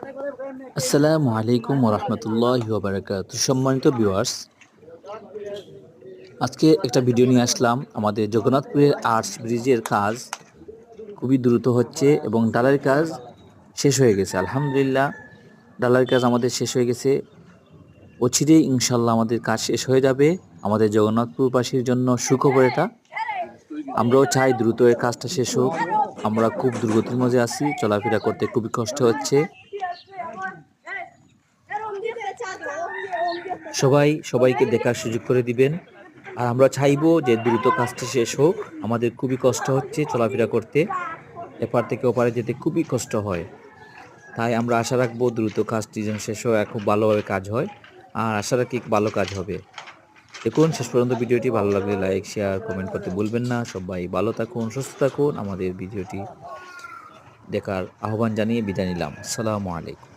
আসসালামু আলাইকুম ওরহমতুল্লাহি ওয়া বারাকাতুহু। সম্মানিত ভিউয়ার্স, আজকে একটা ভিডিও নিয়ে আসলাম। আমাদের জগন্নাথপুরের আর্চ ব্রিজের কাজ খুবই দ্রুত হচ্ছে এবং ঢালাইয়ের কাজ শেষ হয়ে গেছে। আলহামদুলিল্লাহ, ঢালাইয়ের কাজ আমাদের শেষ হয়ে গেছে। অচিরেই ইনশাল্লাহ আমাদের কাজ শেষ হয়ে যাবে। আমাদের জগন্নাথপুরবাসীর জন্য সুখবর এটা। আমরাও চাই দ্রুত এই কাজটা শেষ হোক। আমরা খুব দুর্গতির মধ্যে আছি, চলাফেরা করতে খুবই কষ্ট হচ্ছে। সবাইকে দেখার সুযোগ করে দিবেন। আর আমরা চাইবো যে দ্রুত কাজটি শেষ হোক। আমাদের খুবই কষ্ট হচ্ছে চলাফেরা করতে, এপার থেকে ওপারে যেতে খুবই কষ্ট হয়। তাই আমরা আশা রাখবো দ্রুত কাজটি যেন শেষ হয়, খুব ভালোভাবে কাজ হয়। আর আশা রাখি ভালো কাজ হবে। দেখুন শেষ পর্যন্ত ভিডিওটি ভালো লাগলে লাইক, শেয়ার, কমেন্ট করতে ভুলবেন না। সবাই ভালো থাকুন, সুস্থ থাকুন। আমাদের ভিডিওটি দেখার আহ্বান জানিয়ে বিদায় নিলাম। আসসালামু আলাইকুম।